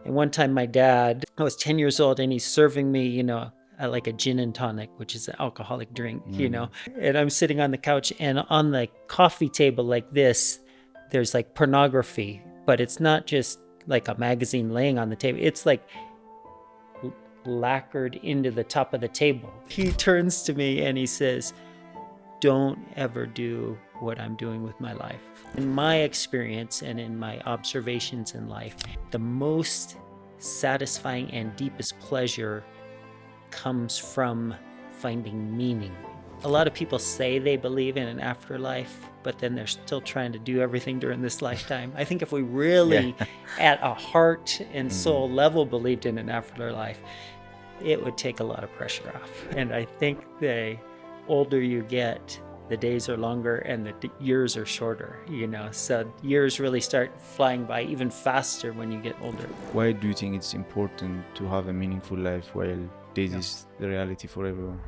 And one time my dad, I was 10 years old, and he's serving me, like a gin and tonic, which is an alcoholic drink, and I'm sitting on the couch, and on the coffee table like this, there's like pornography, but it's not just like a magazine laying on the table. It's like lacquered into the top of the table. He turns to me and he says, "Don't ever do what I'm doing with my life." In my experience and in my observations in life, the most satisfying and deepest pleasure comes from finding meaning. A lot of people say they believe in an afterlife, but then they're still trying to do everything during this lifetime. I think if we really, at a heart and soul level, believed in an afterlife, it would take a lot of pressure off. And I think the older you get, the days are longer and the years are shorter, so years really start flying by even faster when you get older. Why do you think it's important to have a meaningful life while this is the reality for everyone?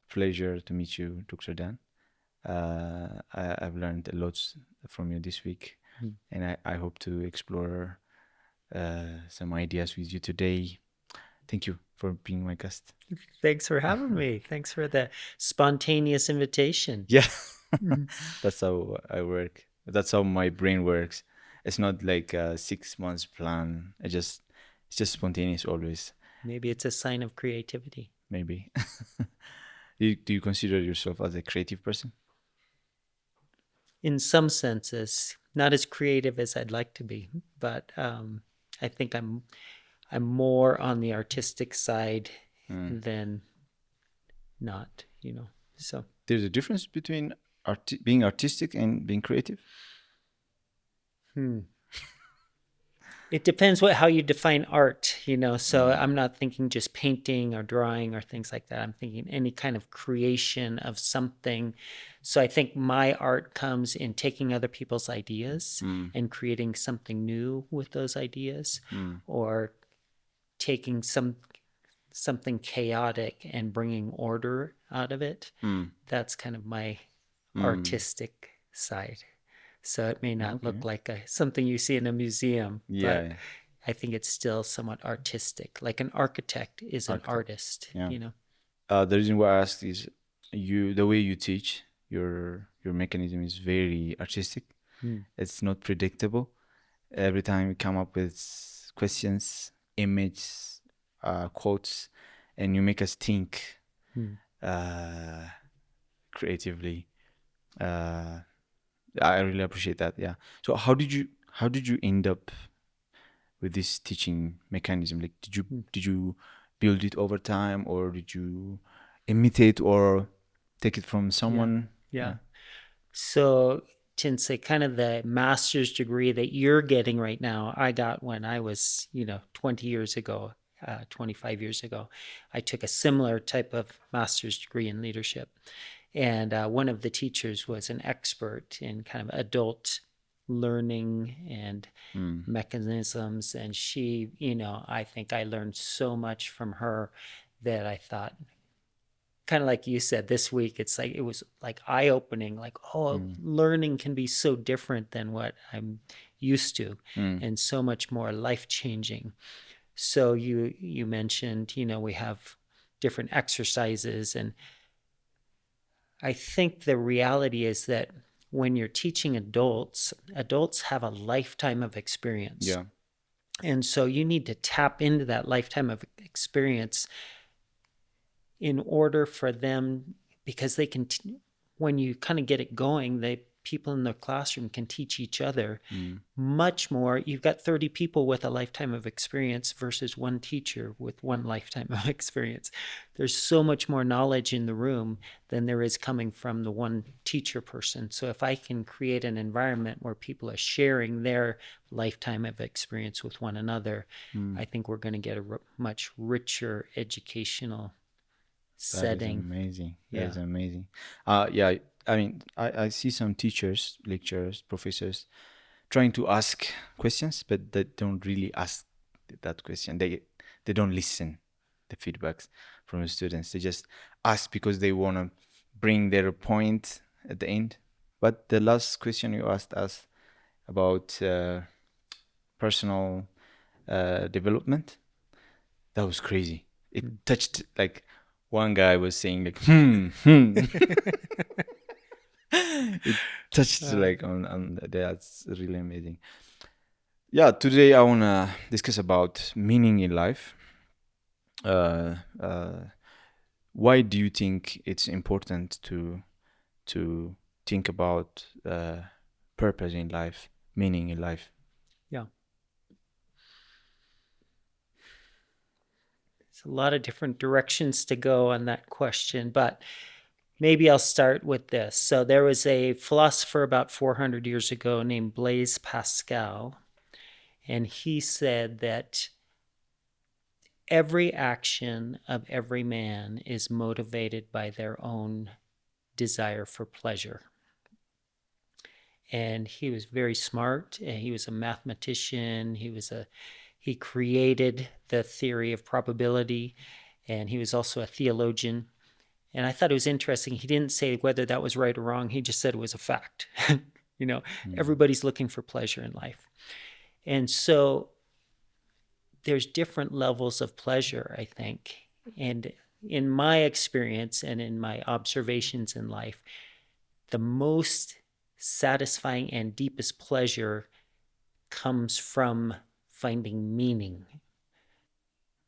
Pleasure to meet you, Dr. Dan. I've learned a lot from you this week, and I hope to explore some ideas with you today. Thank you for being my guest. Thanks for having me. Thanks for the spontaneous invitation. Yeah, that's how I work. That's how my brain works. It's not like a 6 months plan. It's just spontaneous always. Maybe it's a sign of creativity. Maybe. Do you consider yourself as a creative person? In some senses, not as creative as I'd like to be, but I think I'm more on the artistic side than not, so. There's a difference between being artistic and being creative? It depends how you define art, so I'm not thinking just painting or drawing or things like that. I'm thinking any kind of creation of something. So I think my art comes in taking other people's ideas and creating something new with those ideas, or taking something chaotic and bringing order out of it. That's kind of my artistic side. So it may not look like something you see in a museum, but I think it's still somewhat artistic. Like an architect is an artist, The reason why I asked is the way you teach, your mechanism is very artistic. It's not predictable. Every time you come up with questions, images, quotes, and you make us think creatively. I really appreciate that. Yeah. So how did you end up with this teaching mechanism? Like, did you build it over time, or did you imitate or take it from someone? Yeah. So Tinsae, kind of the master's degree that you're getting right now, I got when I was, 20 years ago, 25 years ago. I took a similar type of master's degree in leadership. And one of the teachers was an expert in kind of adult learning and mechanisms. And she, I think I learned so much from her that I thought, kind of like you said, this week, it was like eye-opening, like, learning can be so different than what I'm used to, and so much more life-changing. So you mentioned, we have different exercises, and I think the reality is that when you're teaching adults have a lifetime of experience. Yeah. And so you need to tap into that lifetime of experience in order for them, because they can, when you kind of get it going, people in the classroom can teach each other much more. You've got 30 people with a lifetime of experience versus one teacher with one lifetime of experience. There's so much more knowledge in the room than there is coming from the one teacher person. So if I can create an environment where people are sharing their lifetime of experience with one another, I think we're going to get a much richer educational setting. That is amazing. Yeah. That is amazing. I mean, I see some teachers, lecturers, professors trying to ask questions, but they don't really ask that question. They don't listen the feedbacks from the students. They just ask because they want to bring their point at the end. But the last question you asked us about personal development, that was crazy. It touched, like, one guy was saying like it touched like on that's really amazing. Yeah, today I wanna discuss about meaning in life. Why do you think it's important to think about purpose in life, meaning in life? Yeah. There's a lot of different directions to go on that question, but maybe I'll start with this. So there was a philosopher about 400 years ago named Blaise Pascal, and he said that every action of every man is motivated by their own desire for pleasure. And he was very smart, and he was a mathematician. He created the theory of probability, and he was also a theologian. And I thought it was interesting. He didn't say whether that was right or wrong. He just said it was a fact. Everybody's looking for pleasure in life. And so there's different levels of pleasure, I think. And in my experience and in my observations in life, the most satisfying and deepest pleasure comes from finding meaning.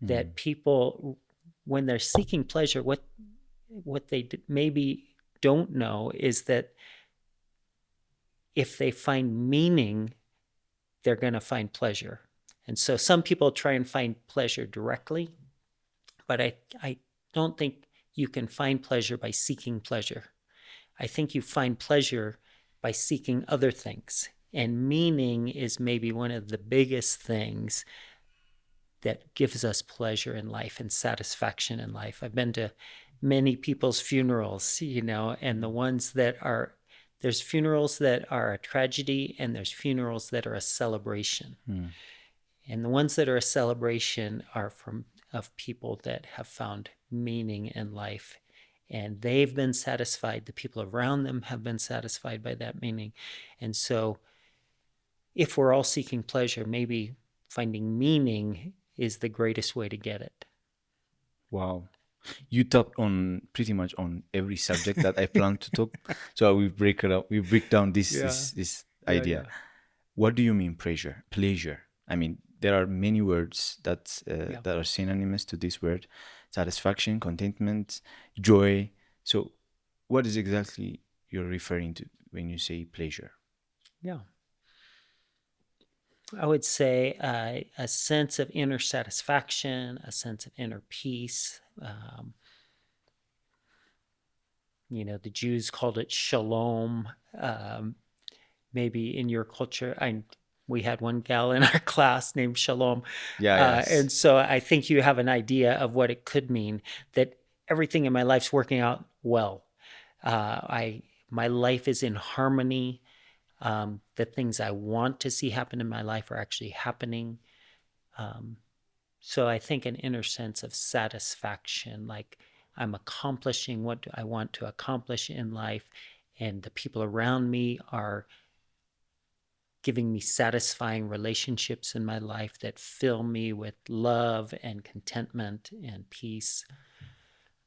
That people, when they're seeking pleasure, what they maybe don't know is that if they find meaning, they're going to find pleasure. And so some people try and find pleasure directly, but I don't think you can find pleasure by seeking pleasure. I think you find pleasure by seeking other things. And meaning is maybe one of the biggest things that gives us pleasure in life and satisfaction in life. I've been to many people's funerals, and the ones that are, there's funerals that are a tragedy and there's funerals that are a celebration. And the ones that are a celebration are of people that have found meaning in life, and they've been satisfied. The people around them have been satisfied by that meaning. And so if we're all seeking pleasure, maybe finding meaning is the greatest way to get it. Wow. You talked on pretty much on every subject that I planned to talk. So we break it up. We break down this idea. Yeah. What do you mean pleasure? I mean, there are many words that are synonymous to this word: satisfaction, contentment, joy. So what is exactly you're referring to when you say pleasure? Yeah. I would say a sense of inner satisfaction, a sense of inner peace. The Jews called it shalom. Maybe in your culture, we had one gal in our class named Shalom. Yes. And so I think you have an idea of what it could mean, that everything in my life's working out well. My life is in harmony. The things I want to see happen in my life are actually happening. So I think an inner sense of satisfaction, like I'm accomplishing what I want to accomplish in life, and the people around me are giving me satisfying relationships in my life that fill me with love and contentment and peace.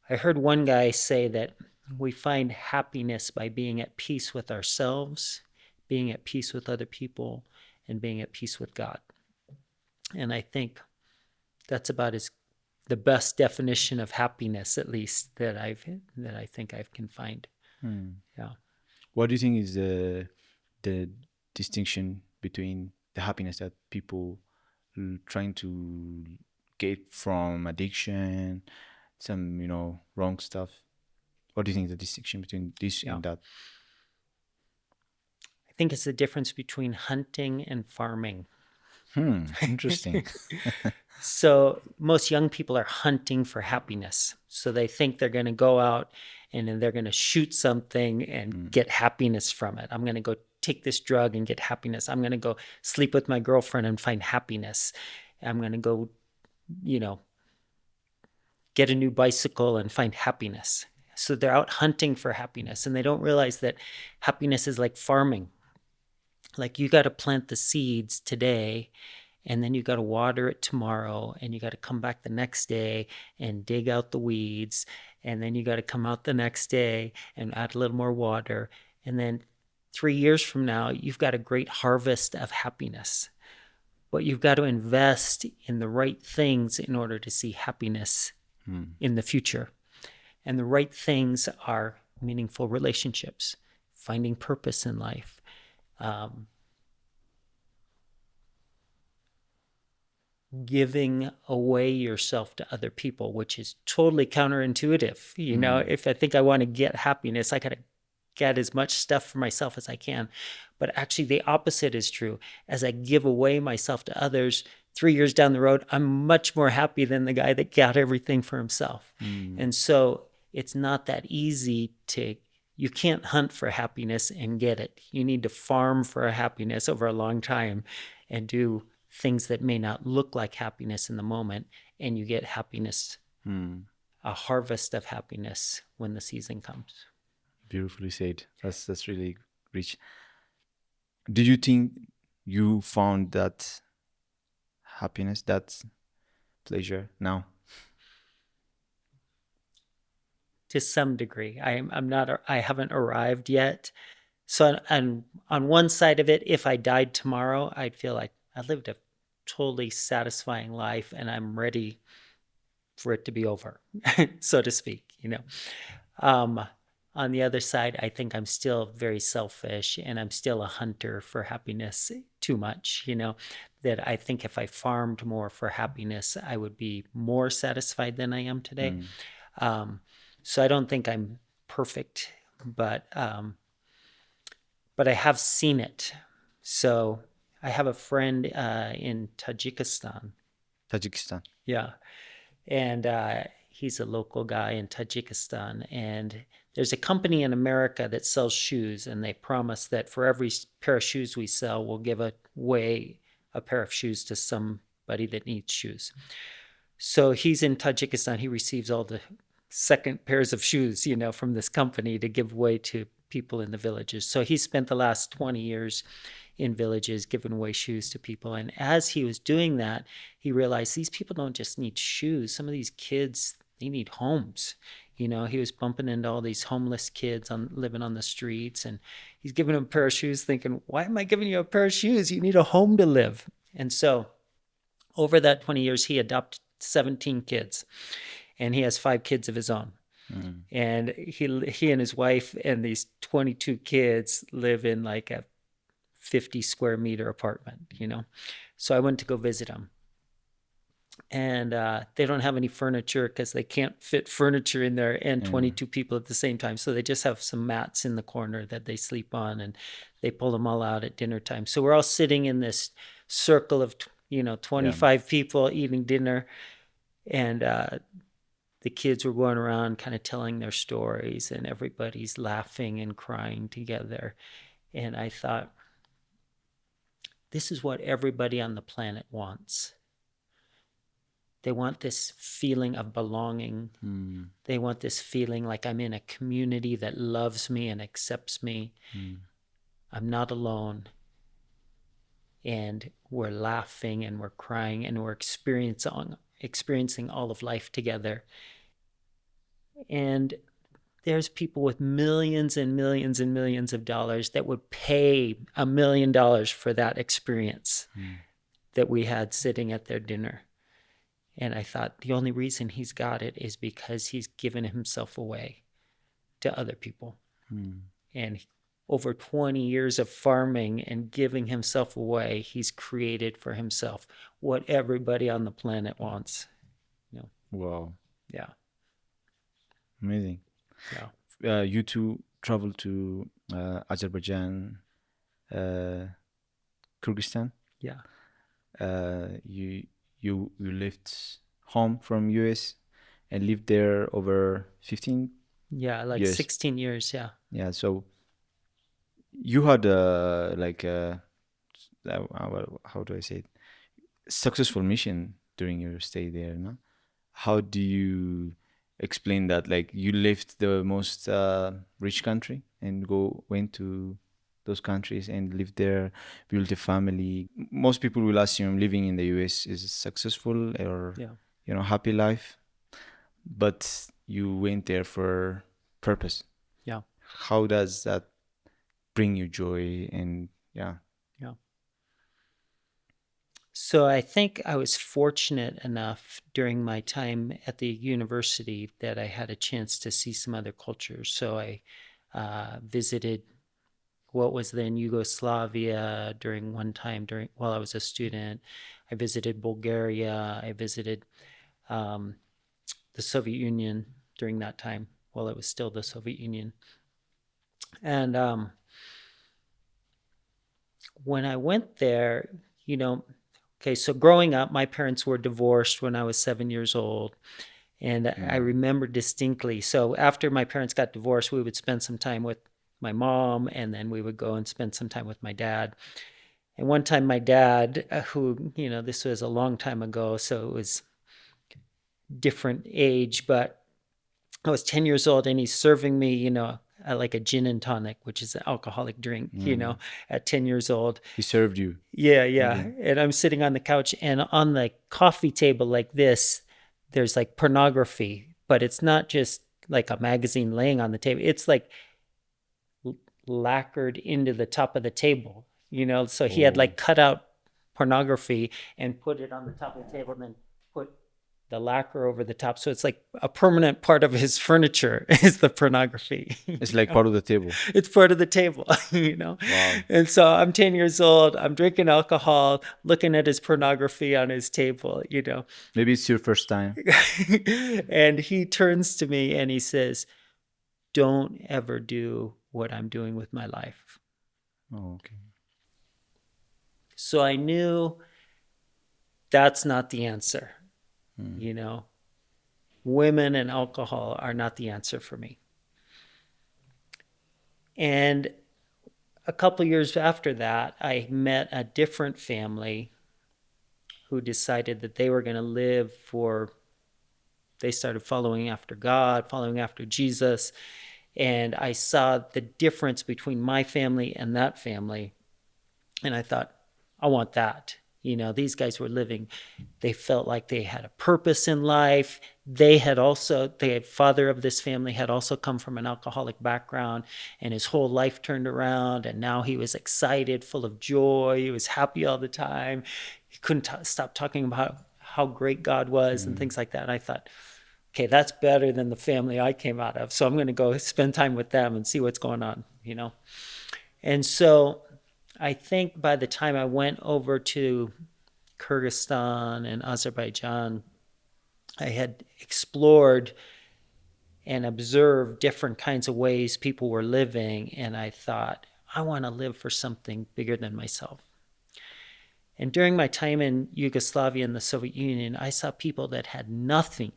I heard one guy say that we find happiness by being at peace with ourselves, being at peace with other people, and being at peace with God. And I think that's about the best definition of happiness, at least that I think I can find. Yeah. What do you think is the distinction between the happiness that people trying to get from addiction, some wrong stuff? What do you think the distinction between this and that? I think it's the difference between hunting and farming. Interesting. So most young people are hunting for happiness. So they think they're going to go out and then they're going to shoot something and get happiness from it. I'm going to go take this drug and get happiness. I'm going to go sleep with my girlfriend and find happiness. I'm going to go, get a new bicycle and find happiness. So they're out hunting for happiness, and they don't realize that happiness is like farming. Like you got to plant the seeds today, and then you got to water it tomorrow, and you got to come back the next day and dig out the weeds, and then you got to come out the next day and add a little more water, and then 3 years from now you've got a great harvest of happiness. But you've got to invest in the right things in order to see happiness in the future. And the right things are meaningful relationships, finding purpose in life, giving away yourself to other people, which is totally counterintuitive. You know, if I think I want to get happiness, I got to get as much stuff for myself as I can. But actually the opposite is true. As I give away myself to others, 3 years down the road, I'm much more happy than the guy that got everything for himself. And so it's not that easy you can't hunt for happiness and get it. You need to farm for happiness over a long time and do things that may not look like happiness in the moment, and you get happiness, a harvest of happiness when the season comes. Beautifully said. That's really rich. Did you think you found that happiness, that pleasure now? To some degree. I haven't arrived yet. So on one side of it, if I died tomorrow, I'd feel like I lived a totally satisfying life and I'm ready for it to be over, so to speak, you know. On the other side, I think I'm still very selfish and I'm still a hunter for happiness too much, you know, that I think if I farmed more for happiness, I would be more satisfied than I am today. So I don't think I'm perfect, but I have seen it. So I have a friend in Tajikistan. Yeah. And he's a local guy in Tajikistan. And there's a company in America that sells shoes, and they promise that for every pair of shoes we sell, we'll give away a pair of shoes to somebody that needs shoes. So he's in Tajikistan. He receives all the second pairs of shoes, you know, from this company to give away to people in the villages. So he spent the last 20 years in villages giving away shoes to people. And as he was doing that, he realized these people don't just need shoes. Some of these kids, they need homes. You know, he was bumping into all these homeless kids living on the streets, and he's giving them a pair of shoes thinking, why am I giving you a pair of shoes? You need a home to live. And so over that 20 years, he adopted 17 kids. And he has 5 kids of his own. And he and his wife and these 22 kids live in like a 50 square meter apartment, you know. So I went to go visit him. And they don't have any furniture because they can't fit furniture in there and 22 people at the same time. So they just have some mats in the corner that they sleep on, and they pull them all out at dinner time. So we're all sitting in this circle of, 25 people eating dinner. And the kids were going around kind of telling their stories, and everybody's laughing and crying together. And I thought, this is what everybody on the planet wants. They want this feeling of belonging. They want this feeling like I'm in a community that loves me and accepts me. I'm not alone. And we're laughing and we're crying and we're experiencing all of life together. And there's people with millions and millions and millions of dollars that would pay $1 million for that experience that we had sitting at their dinner. And I thought the only reason he's got it is because he's given himself away to other people. And over 20 years of farming and giving himself away, he's created for himself what everybody on the planet wants. Wow. Yeah. Amazing. Yeah. You two traveled to Azerbaijan, Kyrgyzstan. Yeah. You left home from US and lived there over 15 Yeah, like years. 16 years, yeah. Yeah, so you had how do I say it? Successful mission during your stay there, no? How do you explain that, like you left the most rich country and went to those countries and lived there, built a family. Most people will assume living in the US is successful or happy life, but you went there for purpose. Yeah. How does that bring you joy? And yeah. So I think I was fortunate enough during my time at the university that I had a chance to see some other cultures. So I visited what was then Yugoslavia while I was a student. I visited Bulgaria. I visited the Soviet Union during that time while it was still the Soviet Union. And when I went there, okay, so growing up, my parents were divorced when I was 7 years old. And I remember distinctly. So after my parents got divorced, we would spend some time with my mom, and then we would go and spend some time with my dad. And one time my dad, who, this was a long time ago, so it was different age, but I was 10 years old and he's serving me, like a gin and tonic, which is an alcoholic drink, at 10 years old. He served you? Yeah. Okay. And I'm sitting on the couch, and on the coffee table like this, there's like pornography, but it's not just like a magazine laying on the table. It's like lacquered into the top of the table, so he had like cut out pornography and put it on the top of the table and then put the lacquer over the top. So it's like a permanent part of his furniture is the pornography. It's like part of the table. It's part of the table, Wow. And so I'm 10 years old, I'm drinking alcohol, looking at his pornography on his table, Maybe it's your first time. And he turns to me and he says, "Don't ever do what I'm doing with my life." Oh, okay. So I knew that's not the answer. Women and alcohol are not the answer for me. And a couple years after that, I met a different family who decided that they were going to they started following after God, following after Jesus. And I saw the difference between my family and that family. And I thought, I want that. These guys were living, they felt like they had a purpose in life. The father of this family had also come from an alcoholic background, and his whole life turned around, and now he was excited, full of joy. He was happy all the time. He couldn't stop talking about how great God was and things like that. And I thought, okay, that's better than the family I came out of. So I'm going to go spend time with them and see what's going on, And so I think by the time I went over to Kyrgyzstan and Azerbaijan, I had explored and observed different kinds of ways people were living. And I thought, I want to live for something bigger than myself. And during my time in Yugoslavia and the Soviet Union, I saw people that had nothing.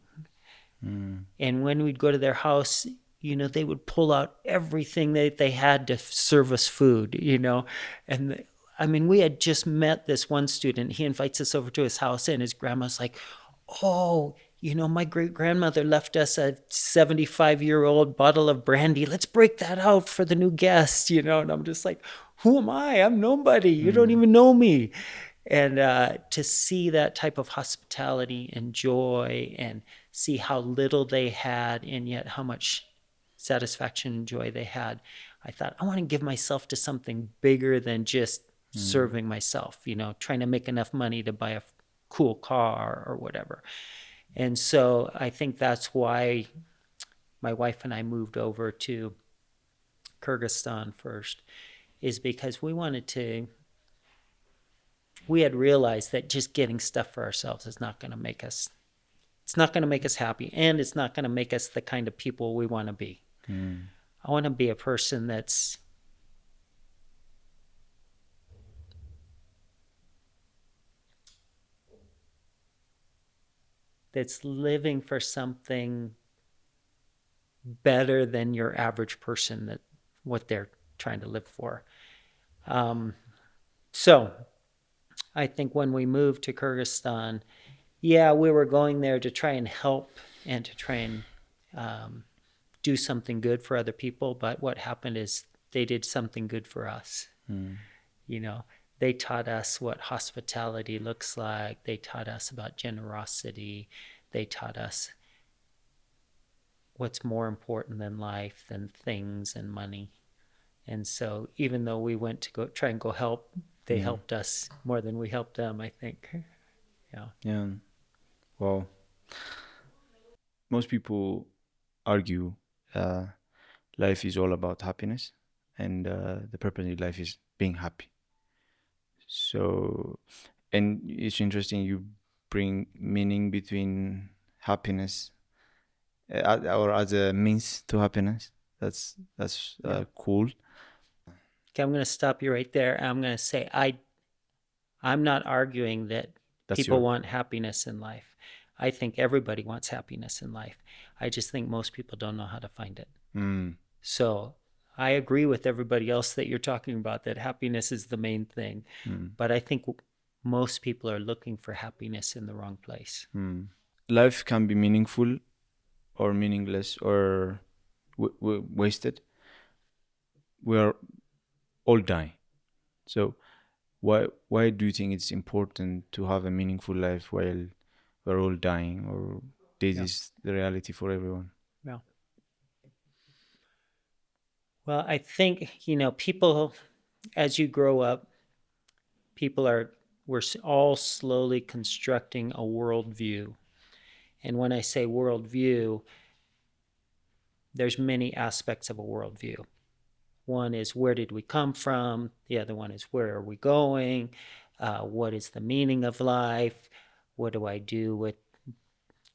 And when we'd go to their house, they would pull out everything that they had to serve us food, And we had just met this one student. He invites us over to his house, and his grandma's like, "Oh, my great-grandmother left us a 75-year-old bottle of brandy. Let's break that out for the new guest," And I'm just like, who am I? I'm nobody. You don't even know me. And to see that type of hospitality and joy, and see how little they had and yet how much satisfaction and joy they had, I thought, I want to give myself to something bigger than just serving myself, trying to make enough money to buy a cool car or whatever. And so I think that's why my wife and I moved over to Kyrgyzstan first, is because we had realized that just getting stuff for ourselves is not going to make us happy, and it's not going to make us the kind of people we want to be. I want to be a person that's living for something better than your average person, that what they're trying to live for. So I think when we moved to Kyrgyzstan, we were going there to try and help and to try and do something good for other people, but what happened is they did something good for us. You know, they taught us what hospitality looks like. They taught us about generosity. They taught us what's more important than life, than things and money. And so even though we went to go try and go help, they helped us more than we helped them, I think. Yeah. Well, most people argue life is all about happiness, and the purpose in life is being happy. So, and it's interesting you bring meaning between happiness or as a means to happiness. That's cool. Okay, I'm going to stop you right there. I'm going to say I'm not arguing that people want happiness in life. I think everybody wants happiness in life. I just think most people don't know how to find it. So I agree with everybody else that you're talking about, that happiness is the main thing. But I think most people are looking for happiness in the wrong place. Life can be meaningful or meaningless or wasted. We're all dying. So why do you think it's important to have a meaningful life while we're all dying, or this is the reality for everyone? Yeah. Well, I think, people, as you grow up, we're all slowly constructing a worldview. And when I say worldview, there's many aspects of a worldview. One is, where did we come from? The other one is, where are we going? What is the meaning of life? What do I do with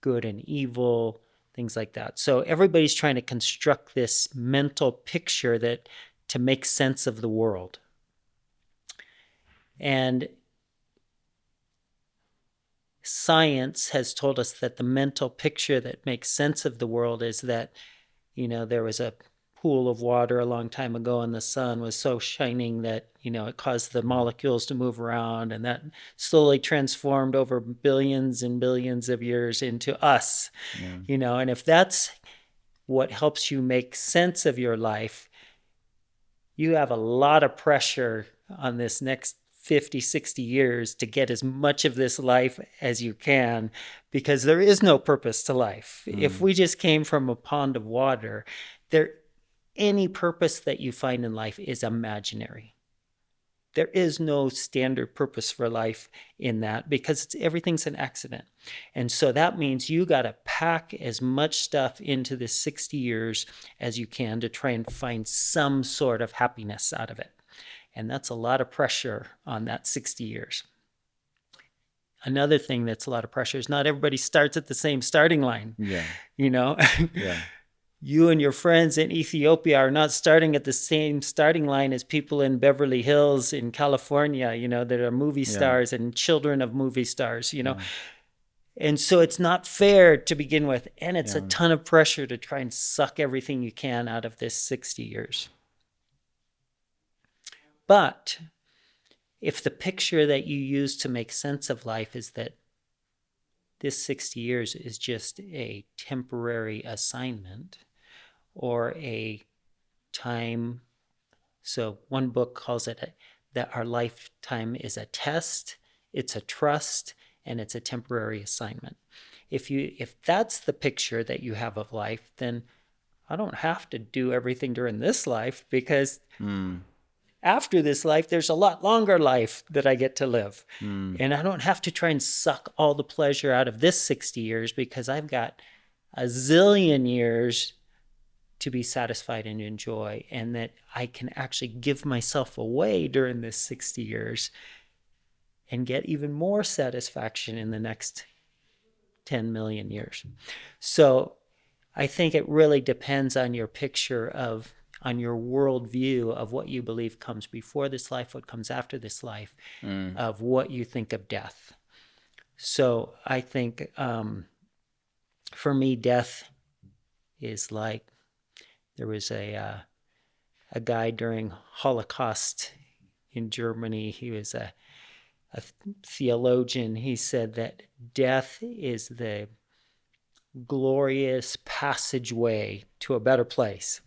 good and evil? Things like that. So everybody's trying to construct this mental picture to make sense of the world. And science has told us that the mental picture that makes sense of the world is that, there was a pool of water a long time ago and the sun was so shining that, it caused the molecules to move around, and that slowly transformed over billions and billions of years into us. And if that's what helps you make sense of your life, you have a lot of pressure on this next 50, 60 years to get as much of this life as you can, because there is no purpose to life. If we just came from a pond of water, any purpose that you find in life is imaginary. There is no standard purpose for life in that, because everything's an accident. And so that means you got to pack as much stuff into this 60 years as you can to try and find some sort of happiness out of it. And that's a lot of pressure on that 60 years. Another thing that's a lot of pressure is not everybody starts at the same starting line. Yeah. Yeah. You and your friends in Ethiopia are not starting at the same starting line as people in Beverly Hills in California, that are movie stars and children of movie stars, And so it's not fair to begin with. And it's a ton of pressure to try and suck everything you can out of this 60 years. But if the picture that you use to make sense of life is that this 60 years is just a temporary assignment or a time, so one book calls it that our lifetime is a test, it's a trust, and it's a temporary assignment. If that's the picture that you have of life, then I don't have to do everything during this life, because after this life, there's a lot longer life that I get to live. And I don't have to try and suck all the pleasure out of this 60 years, because I've got a zillion years to be satisfied and enjoy, and that I can actually give myself away during this 60 years and get even more satisfaction in the next 10 million years. So I think it really depends on your picture on your worldview of what you believe comes before this life, what comes after this life, of what you think of death. So I think for me, death is like, there was a guy during Holocaust in Germany. He was a theologian. He said that death is the glorious passageway to a better place.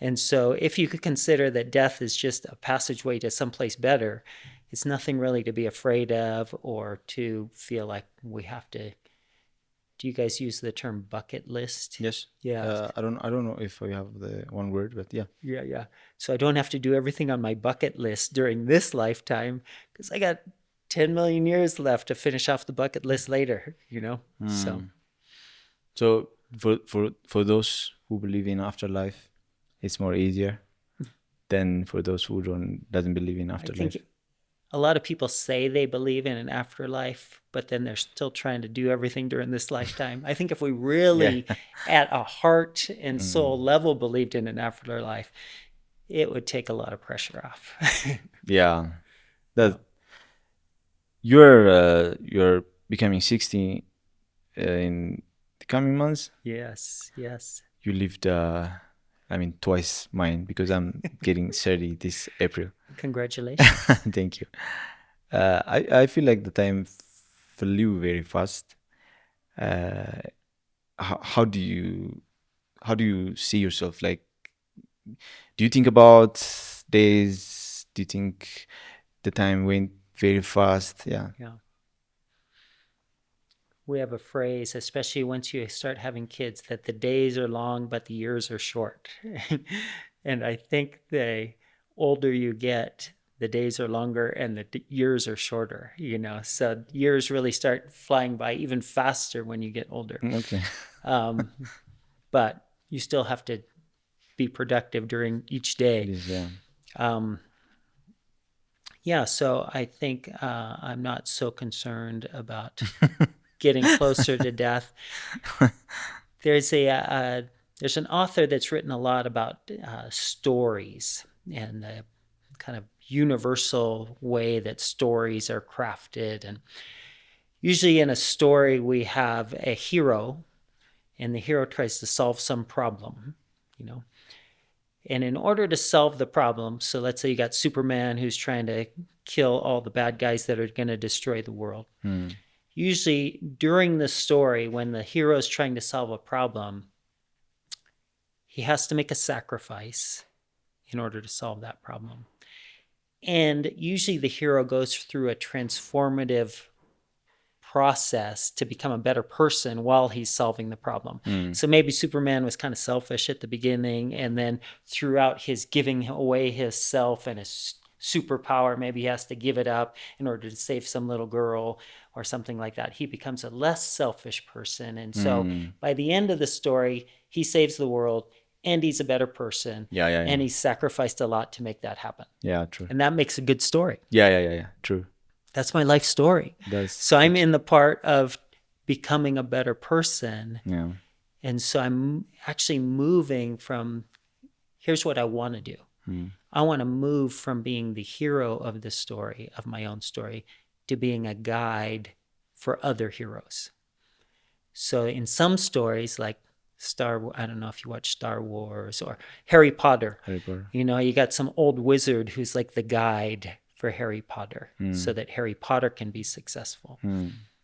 And so if you could consider that death is just a passageway to someplace better, it's nothing really to be afraid of or to feel like we have to. Do you guys use the term bucket list? Yes. Yeah. I don't know if we have the one word, but yeah. Yeah. So I don't have to do everything on my bucket list during this lifetime because I got 10 million years left to finish off the bucket list later, So for those who believe in afterlife, it's more easier than for those who doesn't believe in afterlife. I think a lot of people say they believe in an afterlife, but then they're still trying to do everything during this lifetime. I think if we really, at a heart and soul level, believed in an afterlife, it would take a lot of pressure off. Yeah, that you're becoming 60 in the coming months. Yes. You lived, twice mine because I'm getting 30 this April. Congratulations. Thank you. I feel like the time flew very fast. How do you see yourself? Like, do you think about days? Do you think the time went very fast? Yeah. We have a phrase, especially once you start having kids, that the days are long, but the years are short. And I think the older you get, the days are longer and the years are shorter, So years really start flying by even faster when you get older. Okay. But you still have to be productive during each day. Yeah. So I think I'm not so concerned about getting closer to death. There's an author that's written a lot about stories and the kind of universal way that stories are crafted. And usually in a story, we have a hero, and the hero tries to solve some problem, And in order to solve the problem, so let's say you got Superman who's trying to kill all the bad guys that are going to destroy the world. Usually during the story, when the hero is trying to solve a problem, he has to make a sacrifice in order to solve that problem. And usually the hero goes through a transformative process to become a better person while he's solving the problem. So maybe Superman was kind of selfish at the beginning, and then throughout his giving away his self and his superpower, maybe he has to give it up in order to save some little girl or something like that. He becomes a less selfish person. And so by the end of the story, he saves the world and he's a better person. And he sacrificed a lot to make that happen. Yeah, true. And that makes a good story. Yeah, true. That's my life story. So I'm in the part of becoming a better person. Yeah. And so I'm actually moving from, here's what I want to do. I want to move from being the hero of the story, of my own story, to being a guide for other heroes. So in some stories, like I don't know if you watch Star Wars or Harry Potter. You got some old wizard who's like the guide for Harry Potter so that Harry Potter can be successful.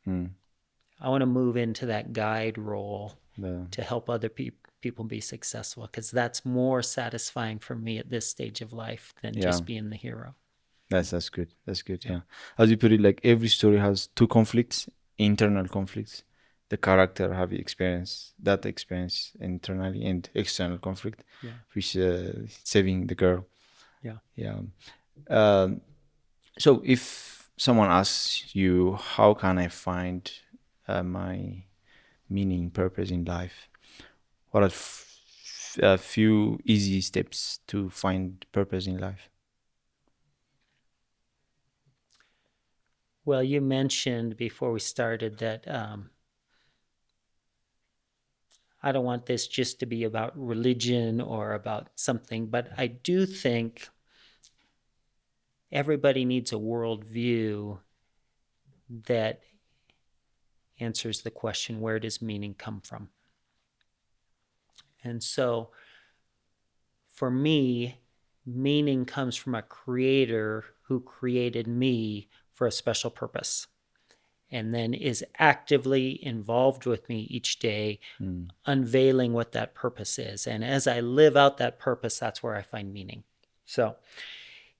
I want to move into that guide role to help other people be successful, because that's more satisfying for me at this stage of life than just being the hero. That's good. Yeah. As you put it, like every story has two conflicts, internal conflicts. The character have experienced that experience internally, and external conflict, which saving the girl. Yeah. So if someone asks you, how can I find my meaning, purpose in life? What are a few easy steps to find purpose in life? Well, you mentioned before we started that I don't want this just to be about religion or about something, but I do think everybody needs a worldview that answers the question, where does meaning come from? And so for me, meaning comes from a creator who created me for a special purpose. and then is actively involved with me each day, unveiling what that purpose is. And as I live out that purpose, that's where I find meaning. So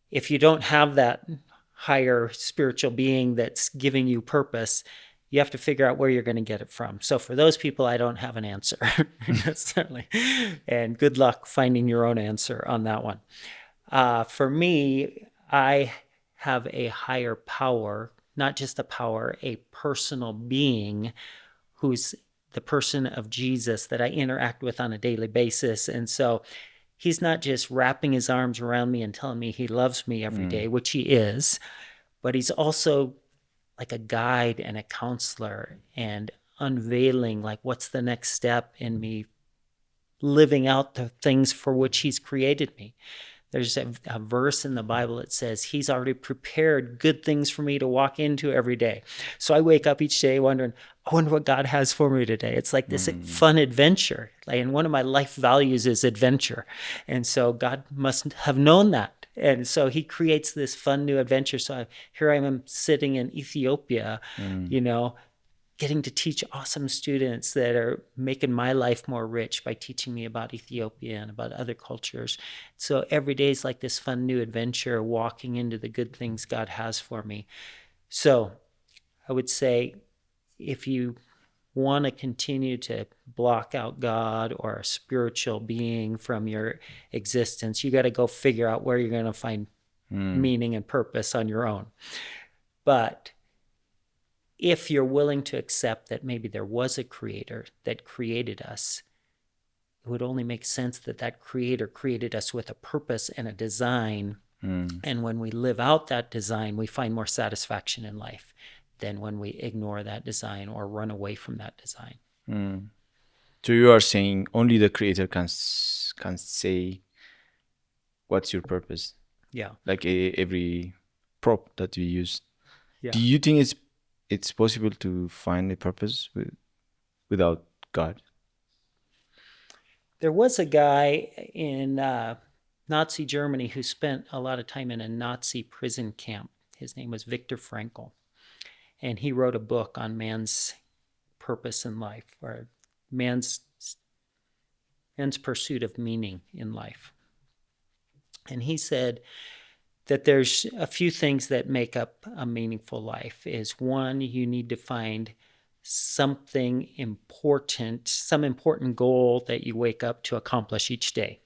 if you don't have that higher spiritual being that's giving you purpose, you have to figure out where you're going to get it from. So for those people, I don't have an answer necessarily. And good luck finding your own answer on that one. For me, I have a higher power, not just a power, a personal being who's the person of Jesus that I interact with on a daily basis. And so he's not just wrapping his arms around me and telling me he loves me every day, which he is, but he's also like a guide and a counselor and unveiling like what's the next step in me living out the things for which he's created me. There's a verse in the Bible that says he's already prepared good things for me to walk into every day. So I wake up each day wondering, I wonder what God has for me today. It's like this fun adventure. And one of my life values is adventure. And so God must have known that. And so he creates this fun new adventure. So here I am sitting in Ethiopia, getting to teach awesome students that are making my life more rich by teaching me about Ethiopia and about other cultures. So every day is like this fun new adventure, walking into the good things God has for me. So I would say if you want to continue to block out God or a spiritual being from your existence, you got to go figure out where you're going to find meaning and purpose on your own. But if you're willing to accept that maybe there was a creator that created us, it would only make sense that that creator created us with a purpose and a design. And when we live out that design, we find more satisfaction in life than when we ignore that design or run away from that design. So you are saying only the creator can say what's your purpose? Yeah. Like every prop that you use. Yeah. Do you think it's possible to find a purpose without God? There was a guy in Nazi Germany who spent a lot of time in a Nazi prison camp. His name was Viktor Frankl. And he wrote a book on man's purpose in life, or man's pursuit of meaning in life. And he said that there's a few things that make up a meaningful life. Is one, you need to find something important, some important goal that you wake up to accomplish each day.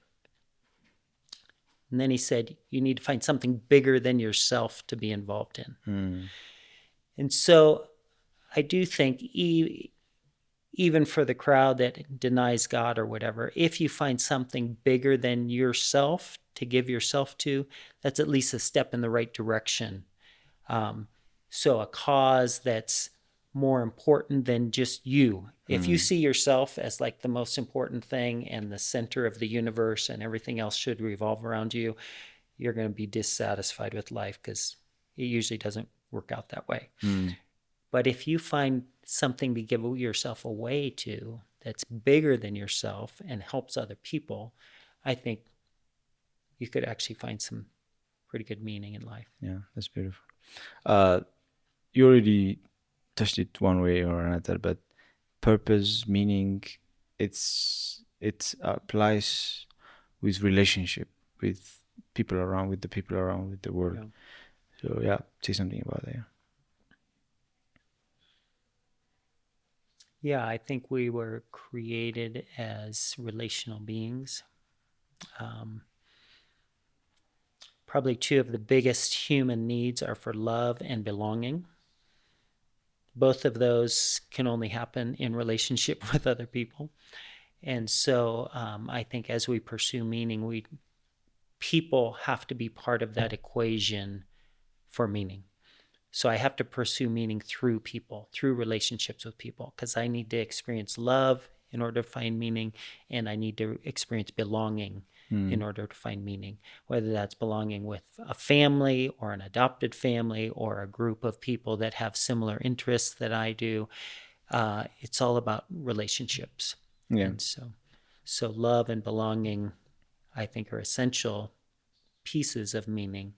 And then he said, you need to find something bigger than yourself to be involved in. And so I do think even for the crowd that denies God or whatever, if you find something bigger than yourself to give yourself to, that's at least a step in the right direction. So a cause that's more important than just you. If you see yourself as like the most important thing and the center of the universe and everything else should revolve around you, you're going to be dissatisfied with life because it usually doesn't work out that way. But if you find something to give yourself away to that's bigger than yourself and helps other people, I think you could actually find some pretty good meaning in life. Yeah, that's beautiful. You already touched it one way or another, but purpose, meaning, it applies with relationship with people around, with the people around, with the world. Yeah. So yeah, say something about that. Yeah, I think we were created as relational beings. Probably two of the biggest human needs are for love and belonging. Both of those can only happen in relationship with other people. And so I think as we pursue meaning, people have to be part of that equation for meaning. So I have to pursue meaning through people, through relationships with people, because I need to experience love in order to find meaning, and I need to experience belonging in order to find meaning, whether that's belonging with a family or an adopted family or a group of people that have similar interests that I do. It's all about relationships. Yeah. And so love and belonging, I think, are essential pieces of meaning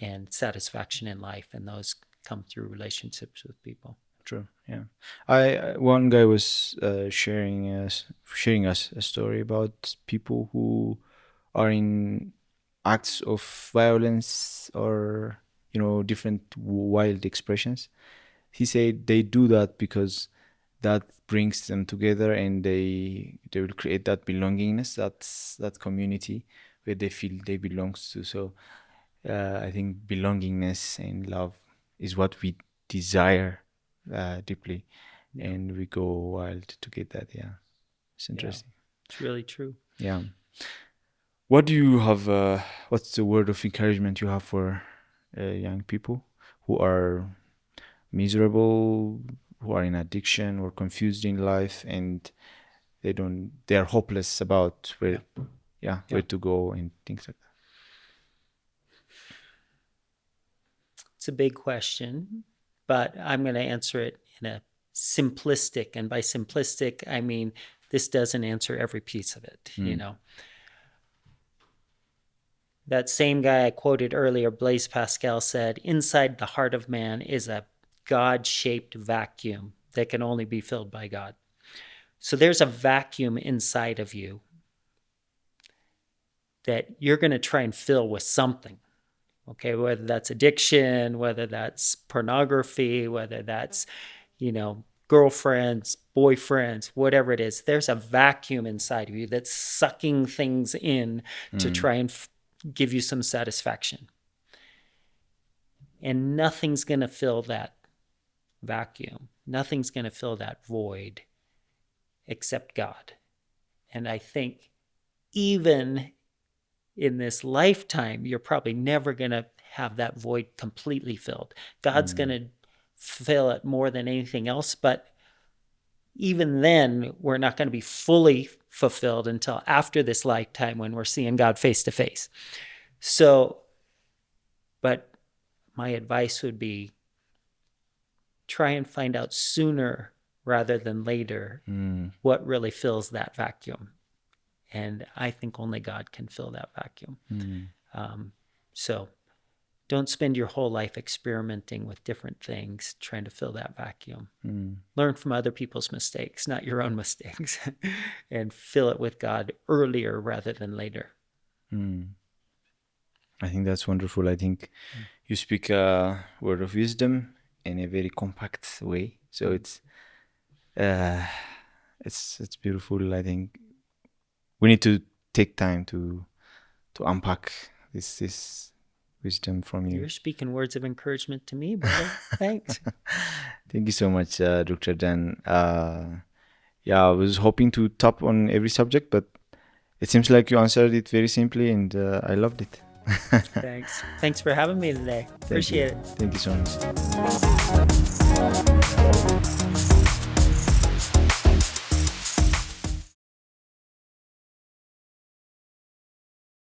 and satisfaction in life, and those come through relationships with people. true. Yeah, one guy was sharing us a story about people who are in acts of violence or different wild expressions. He said they do that because that brings them together, and they will create that belongingness, that community where they feel they belong to. So I think belongingness and love is what we desire deeply, and we go wild to get that. Yeah, it's interesting. Yeah, it's really true. Yeah. What do you have? What's the word of encouragement you have for young people who are miserable, who are in addiction or confused in life, and they are hopeless about where to go and things like that? It's a big question, but I'm going to answer it in a simplistic, and by simplistic I mean this doesn't answer every piece of it. That same guy I quoted earlier, Blaise Pascal, said, inside the heart of man is a God-shaped vacuum that can only be filled by God. So there's a vacuum inside of you that you're going to try and fill with something. Okay, whether that's addiction, whether that's pornography, whether that's, girlfriends, boyfriends, whatever it is, there's a vacuum inside of you that's sucking things in to try and give you some satisfaction. And nothing's going to fill that vacuum. Nothing's going to fill that void except God. And I think even in this lifetime, you're probably never going to have that void completely filled. God's going to fill it more than anything else, but even then, we're not going to be fully fulfilled until after this lifetime when we're seeing God face to face. So, but my advice would be try and find out sooner rather than later what really fills that vacuum. And I think only God can fill that vacuum. So don't spend your whole life experimenting with different things, trying to fill that vacuum. Learn from other people's mistakes, not your own mistakes, and fill it with God earlier rather than later. I think that's wonderful. I think you speak a word of wisdom in a very compact way. So it's beautiful. I think we need to take time to unpack this wisdom from you. You're speaking words of encouragement to me, brother. Thanks. Thank you so much, Dr. Dan. I was hoping to top on every subject, but it seems like you answered it very simply, and I loved it. Thanks for having me today. Appreciate it. Thank you so much.